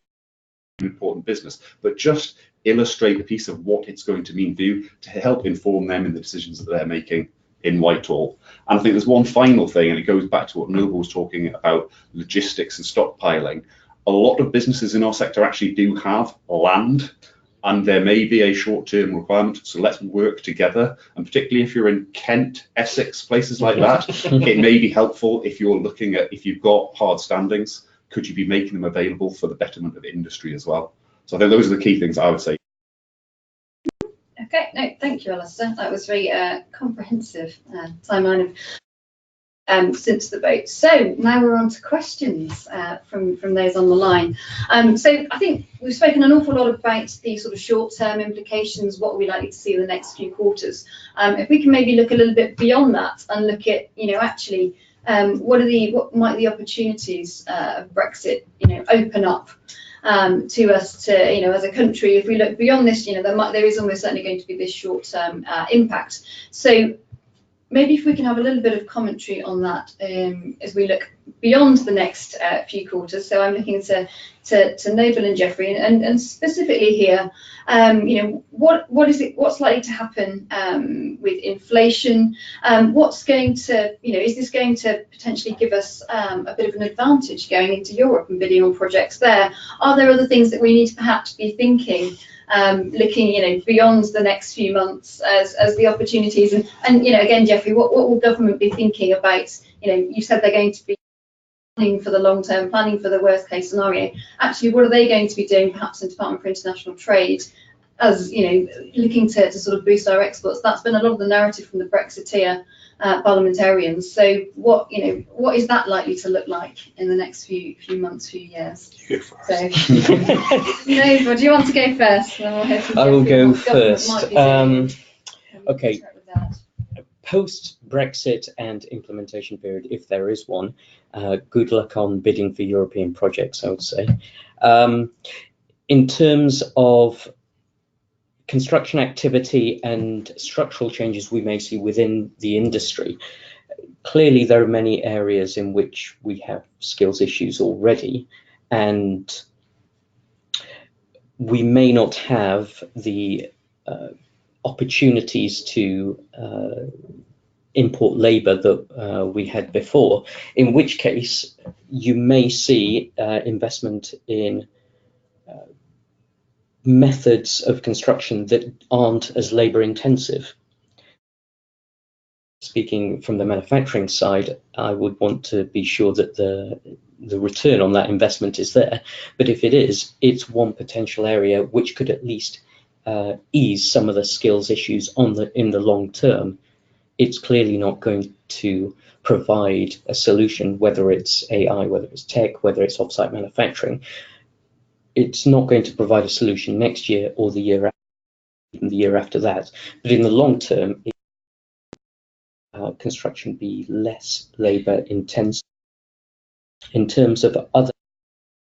important business, but just illustrate a piece of what it's going to mean for you to help inform them in the decisions that they're making in Whitehall. And I think there's one final thing, and it goes back to what Noble was talking about, logistics and stockpiling. A lot of businesses in our sector actually do have land, and there may be a short-term requirement, so let's work together. And particularly if you're in Kent, Essex, places like that, it may be helpful if you're looking at, if you've got hard standings, could you be making them available for the betterment of industry as well? So I think those are the key things I would say. Okay, no, thank you, Alastair. That was very comprehensive timeline of since the vote. So now we're on to questions from those on the line. So I think we've spoken an awful lot about the sort of short-term implications, what we likely to see in the next few quarters. If we can maybe look a little bit beyond that and look at, actually, what might the opportunities of Brexit, open up to us to, as a country. If we look beyond this, there is almost certainly going to be this short-term impact. So maybe if we can have a little bit of commentary on that as we look beyond the next few quarters. So I'm looking to Noble and Geoffrey, and specifically here, what's likely to happen with inflation? What's going to, is this going to potentially give us a bit of an advantage going into Europe and bidding on projects there? Are there other things that we need to perhaps be thinking, looking, beyond the next few months as the opportunities? And again, Geoffrey, what will government be thinking about? You said they're going to be planning for the long term, planning for the worst case scenario. Actually, what are they going to be doing, perhaps in Department for International Trade, as looking to sort of boost our exports? That's been a lot of the narrative from the Brexiteer parliamentarians. So what is that likely to look like in the next few months, few years? You go first. So, no, do you want to go first? I will go first. Okay. Post-Brexit and implementation period, if there is one, good luck on bidding for European projects, I would say. In terms of construction activity and structural changes we may see within the industry, clearly there are many areas in which we have skills issues already, and we may not have the opportunities to import labour that we had before, in which case you may see investment in methods of construction that aren't as labour intensive. Speaking from the manufacturing side, I would want to be sure that the return on that investment is there, but if it is, it's one potential area which could at least ease some of the skills issues in the long term. It's clearly not going to provide a solution, whether it's AI, whether it's tech, whether it's off-site manufacturing. It's not going to provide a solution next year or the year after, even the year after that. But in the long term, construction be less labour intensive. In terms of other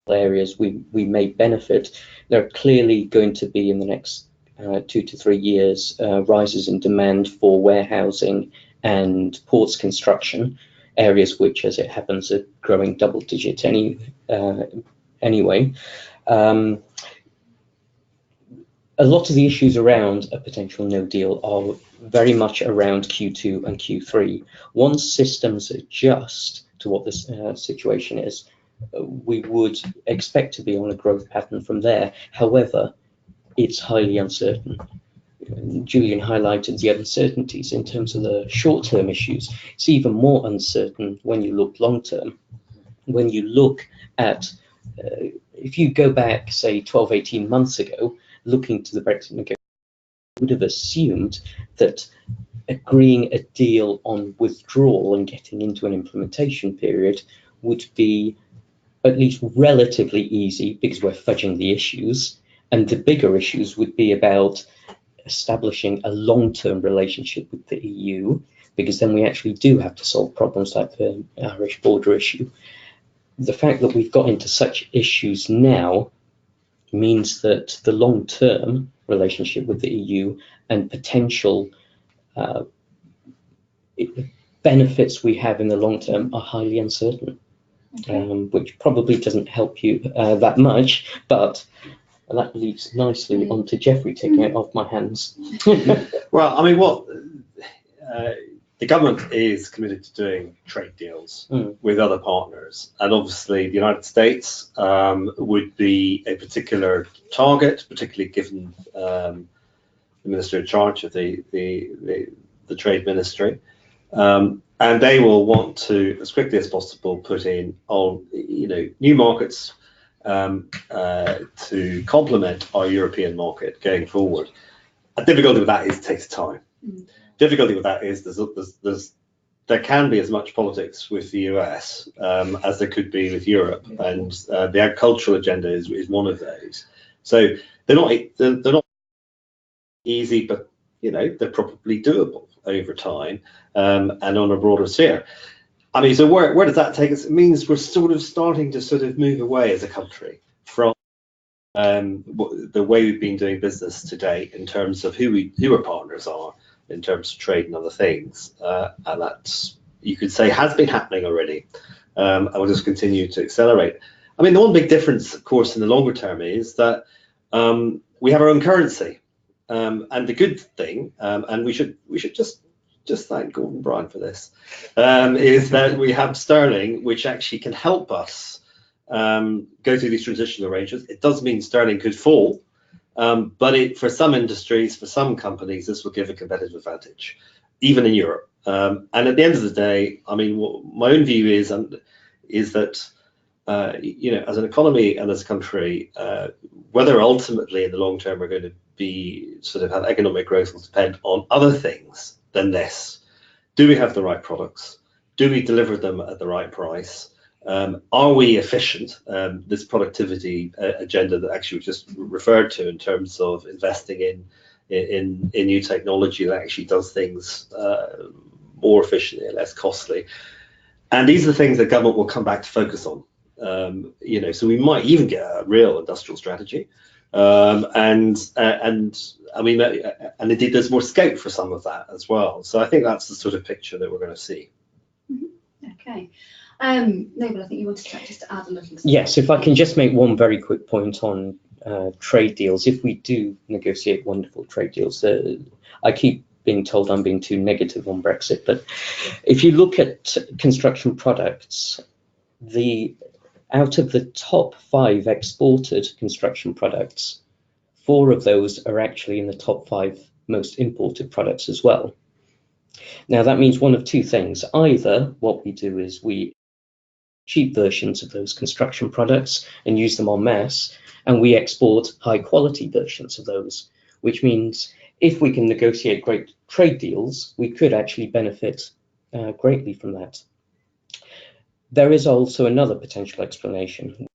areas we may benefit, there are clearly going to be in the next 2 to 3 years rises in demand for warehousing and ports construction, areas which, as it happens, are growing double digit anyway. A lot of the issues around a potential no deal are very much around Q2 and Q3. Once systems adjust to what this situation is, we would expect to be on a growth pattern from there. However, it's highly uncertain. Julian highlighted the uncertainties in terms of the short-term issues. It's even more uncertain when you look long-term. When you look at, if you go back, say, 12, 18 months ago, looking to the Brexit negotiations, you would have assumed that agreeing a deal on withdrawal and getting into an implementation period would be at least relatively easy because we're fudging the issues. And the bigger issues would be about establishing a long-term relationship with the EU, because then we actually do have to solve problems like the Irish border issue. The fact that we've got into such issues now means that the long-term relationship with the EU and potential benefits we have in the long term are highly uncertain, which probably doesn't help you that much, but that leads nicely onto Geoffrey taking it off my hands. Well, I mean, what the government is committed to doing trade deals with other partners, and obviously the United States would be a particular target, particularly given the minister in charge of the trade ministry, and they will want to, as quickly as possible, put in new markets to complement our European market going forward. A difficulty with that is it takes time. Difficulty with that is there can be as much politics with the US as there could be with Europe, and the agricultural agenda is one of those. So they're not easy, but they're probably doable over time and on a broader sphere. I mean, so where does that take us? It means we're starting to move away as a country from the way we've been doing business to date in terms of who our partners are, in terms of trade and other things, and that, you could say, has been happening already, and will just continue to accelerate. I mean, the one big difference, of course, in the longer term is that we have our own currency, and the good thing, and we should just thank Gordon Brown for this, is that we have sterling, which actually can help us go through these transitional arrangements. It does mean sterling could fall, but for some industries, for some companies, this will give a competitive advantage, even in Europe. And at the end of the day, I mean, my own view is that you know, as an economy and as a country, whether ultimately in the long term we're going to be sort of have economic growth will depend on other things than this. Do we have the right products? Do we deliver them at the right price? Are we efficient? This productivity agenda that actually we just referred to in terms of investing in new technology that actually does things more efficiently and less costly. And these are the things that government will come back to focus on. You know, so we might even get a real industrial strategy, and I mean, and indeed there's more scope for some of that as well. So I think that's the sort of picture that we're going to see. Okay. Noble, I think you wanted to just add a little. Yes, if I can just make one very quick point on trade deals. If we do negotiate wonderful trade deals, I keep being told I'm being too negative on Brexit, but if you look at construction products, out of the top 5 exported construction products, 4 of those are actually in the top 5 most imported products as well. Now that means one of two things. Either what we do is we cheap versions of those construction products and use them en masse, and we export high quality versions of those, which means if we can negotiate great trade deals, we could actually benefit greatly from that. There is also another potential explanation.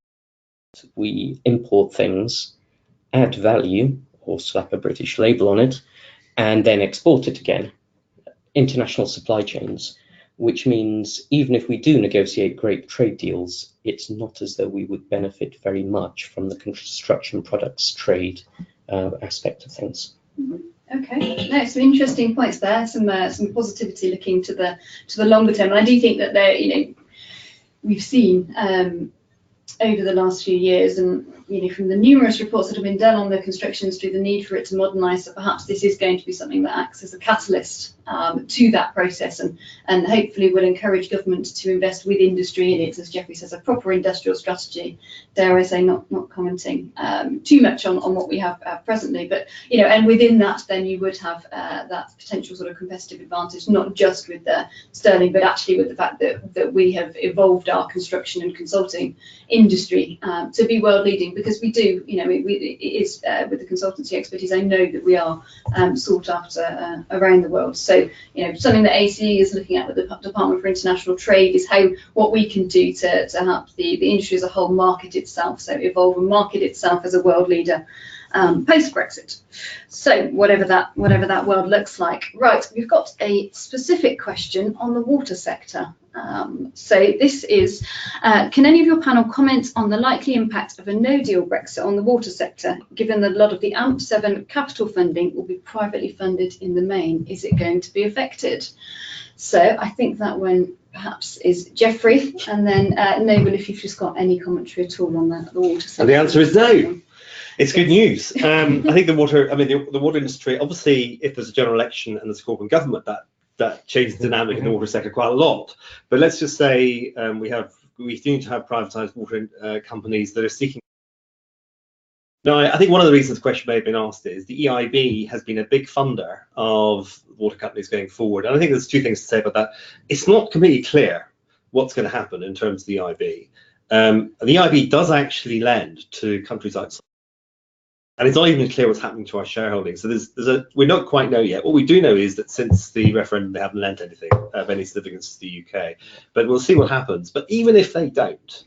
We import things, add value, or slap a British label on it, and then export it again. International supply chains, which means even if we do negotiate great trade deals, it's not as though we would benefit very much from the construction products trade aspect of things. Okay, no, some interesting points there. Some positivity looking to the longer term. And I do think that there, you know, we've seen over the last few years, and you know, from the numerous reports that have been done on the construction industry, the need for it to modernise. So perhaps this is going to be something that acts as a catalyst to that process, and hopefully will encourage government to invest with industry in it, as Geoffrey says, a proper industrial strategy. Dare I say, not commenting too much on what we have presently, but you know, and within that, then you would have that potential sort of competitive advantage, not just with the sterling, but actually with the fact that we have evolved our construction and consulting industry to be world leading, because we do, you know, it is with the consultancy expertise, I know that we are sought after around the world. So, you know, something that ACE is looking at with the Department for International Trade is what we can do to help the industry as a whole market itself, so evolve and market itself as a world leader post Brexit. So whatever that world looks like. Right, we've got a specific question on the water sector. So this is, can any of your panel comment on the likely impact of a no-deal Brexit on the water sector, given that a lot of the AMP7 capital funding will be privately funded in the main? Is it going to be affected? So I think that one perhaps is Geoffrey, and then Noble, if you've just got any commentary at all on the water sector. And the answer is no. It's good news. I think the water industry, obviously, if there's a general election and there's a Corbyn government, that changes the dynamic in the water sector quite a lot. But let's just say we seem to have privatised water companies that are seeking. Now, I think one of the reasons the question may have been asked is the EIB has been a big funder of water companies going forward. And I think there's 2 things to say about that. It's not completely clear what's going to happen in terms of the EIB. The EIB does actually lend to countries outside. And it's not even clear what's happening to our shareholding. So we don't quite know yet. What we do know is that since the referendum, they haven't lent anything of any significance to the UK. But we'll see what happens. But even if they don't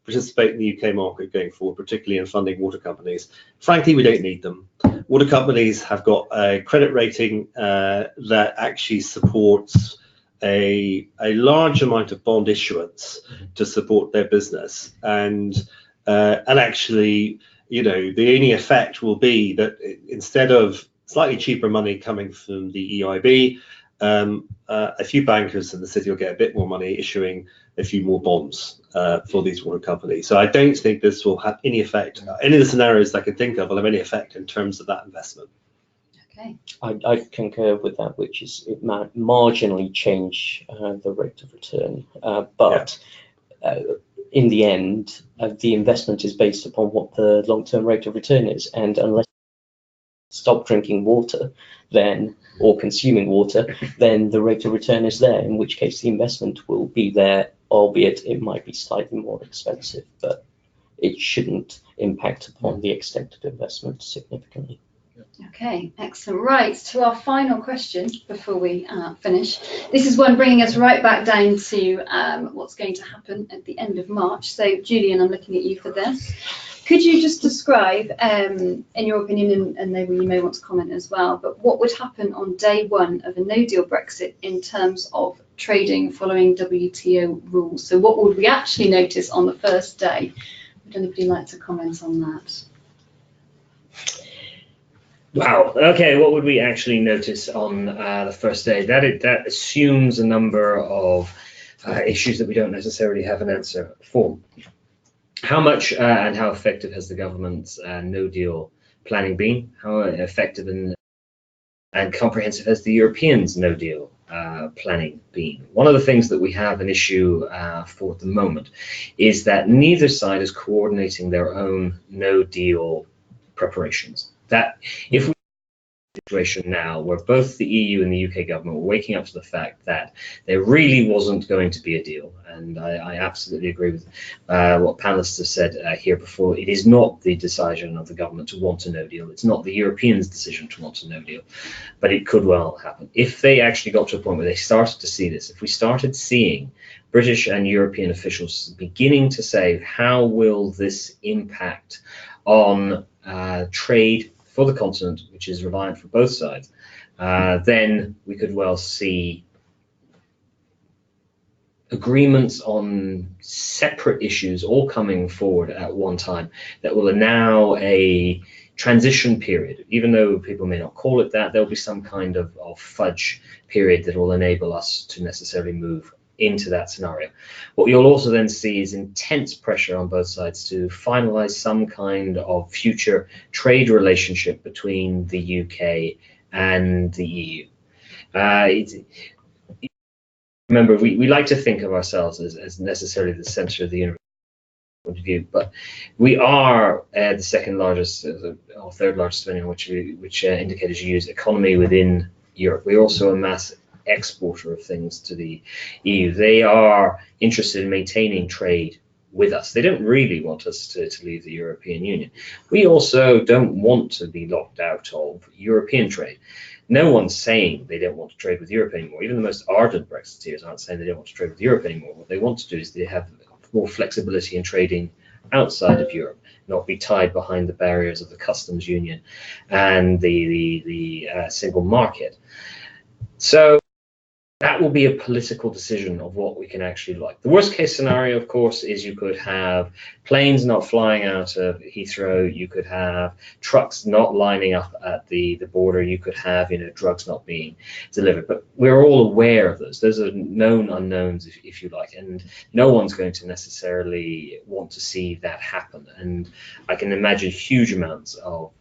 participate in the UK market going forward, particularly in funding water companies, frankly, we don't need them. Water companies have got a credit rating that actually supports a large amount of bond issuance to support their business. And actually, you know, the only effect will be that instead of slightly cheaper money coming from the EIB. A few bankers in the city will get a bit more money issuing a few more bonds for these water companies. So I don't think this will have any effect. Any of the scenarios I can think of will have any effect in terms of that investment. Okay. I concur with that, which is it might marginally change the rate of return, but in the end, the investment is based upon what the long-term rate of return is, and unless you stop drinking water, then or consuming water, then the rate of return is there. In which case, the investment will be there, albeit it might be slightly more expensive, but it shouldn't impact upon the extent of investment significantly. Okay, excellent. Right, to our final question before we finish. This is one bringing us right back down to what's going to happen at the end of March. So, Julian, I'm looking at you for this. Could you just describe, in your opinion, and maybe you may want to comment as well, but what would happen on day one of a no-deal Brexit in terms of trading following WTO rules? So what would we actually notice on the first day? Would anybody like to comment on that? Wow. Okay. What would we actually notice on the first day? That assumes a number of issues that we don't necessarily have an answer for. How much and how effective has the government's no-deal planning been? How effective and comprehensive has the Europeans' no-deal planning been? One of the things that we have an issue for at the moment is that neither side is coordinating their own no-deal preparations. That if we situation now where both the EU and the UK government were waking up to the fact that there really wasn't going to be a deal, and I absolutely agree with what panelists have said here before. It is not the decision of the government to want a no deal. It's not the Europeans' decision to want a no deal, but it could well happen. If they actually got to a point where they started to see this, if we started seeing British and European officials beginning to say, how will this impact on trade for the continent, which is reliant for both sides, then we could well see agreements on separate issues all coming forward at one time that will allow a transition period. Even though people may not call it that, there'll be some kind of fudge period that will enable us to necessarily move into that scenario. What you'll also then see is intense pressure on both sides to finalize some kind of future trade relationship between the UK and the EU. Remember, we like to think of ourselves as necessarily the center of the universe point of view, but we are the second largest or third largest, depending on which indicators you use, economy within Europe. We're also a mass exporter of things to the EU. They are interested in maintaining trade with us. They don't really want us to leave the European Union. We also don't want to be locked out of European trade. No one's saying they don't want to trade with Europe anymore. Even the most ardent Brexiteers aren't saying they don't want to trade with Europe anymore. What they want to do is they have more flexibility in trading outside of Europe, not be tied behind the barriers of the customs union and the single market. So that will be a political decision of what we can actually like. The worst case scenario, of course, is you could have planes not flying out of Heathrow. You could have trucks not lining up at the border. You could have, drugs not being delivered. But we're all aware of those. Those are known unknowns, if you like, and no one's going to necessarily want to see that happen. And I can imagine huge amounts of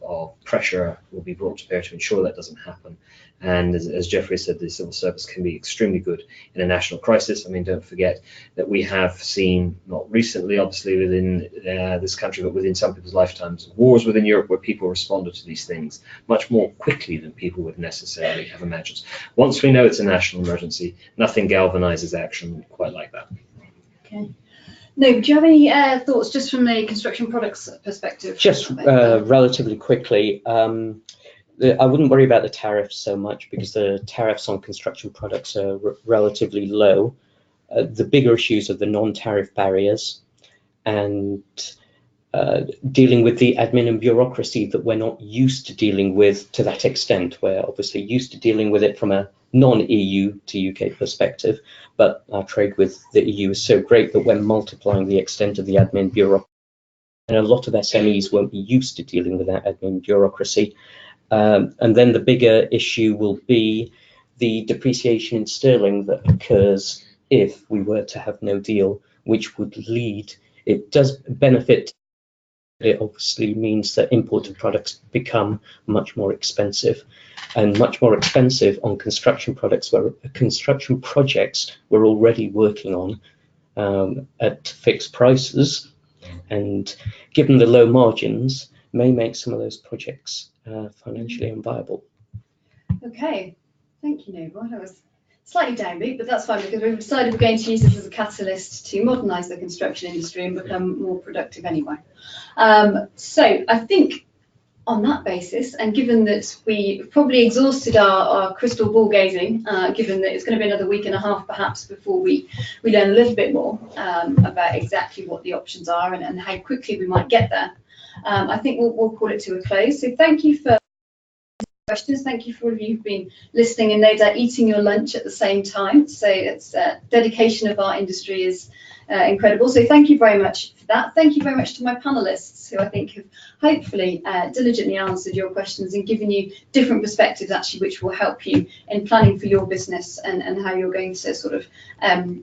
pressure will be brought to bear to ensure that doesn't happen. And as Geoffrey said, the civil service can be extremely good in a national crisis. I mean, don't forget that we have seen, not recently, obviously, within this country, but within some people's lifetimes, wars within Europe where people responded to these things much more quickly than people would necessarily have imagined. Once we know it's a national emergency, nothing galvanizes action quite like that. Okay. No, do you have any thoughts just from the construction products perspective? Just relatively quickly. I wouldn't worry about the tariffs so much because the tariffs on construction products are relatively low. The bigger issues are the non-tariff barriers and dealing with the admin and bureaucracy that we're not used to dealing with to that extent. We're obviously used to dealing with it from a non-EU to UK perspective, but our trade with the EU is so great that we're multiplying the extent of the admin bureaucracy. And a lot of SMEs won't be used to dealing with that admin bureaucracy. And then the bigger issue will be the depreciation in sterling that occurs if we were to have no deal, which would lead, it does benefit, it obviously means that imported products become much more expensive, and much more expensive on construction projects we're already working on at fixed prices, and given the low margins, may make some of those projects financially unviable. Okay, thank you, Noble. That was slightly downbeat, but that's fine because we've decided we're going to use this as a catalyst to modernise the construction industry and become more productive anyway. So I think on that basis, and given that we probably exhausted our crystal ball gazing, given that it's going to be another week and a half perhaps before we learn a little bit more about exactly what the options are and how quickly we might get there, I think we'll call it to a close. So thank you for questions. Thank you for all of you who've been listening and no doubt eating your lunch at the same time. So it's dedication of our industry is incredible. So thank you very much for that. Thank you very much to my panelists who I think have hopefully diligently answered your questions and given you different perspectives actually which will help you in planning for your business and how you're going to sort of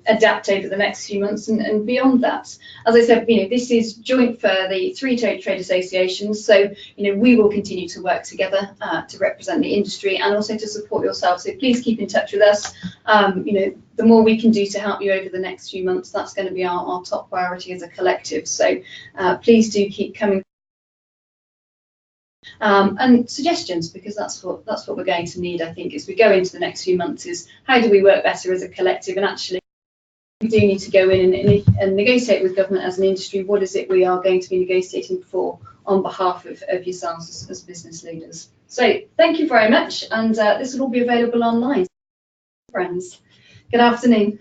adapt over the next few months and beyond that. As I said, this is joint for the 3 trade associations, so we will continue to work together to represent the industry and also to support yourself. So please keep in touch with us. The more we can do to help you over the next few months, that's going to be our top priority as a collective. So please do keep coming. And suggestions, because that's what we're going to need, I think, as we go into the next few months, is how do we work better as a collective, and actually we do need to go in and negotiate with government as an industry. What is it we are going to be negotiating for on behalf of yourselves as business leaders? So thank you very much, and this will all be available online. Friends, good afternoon.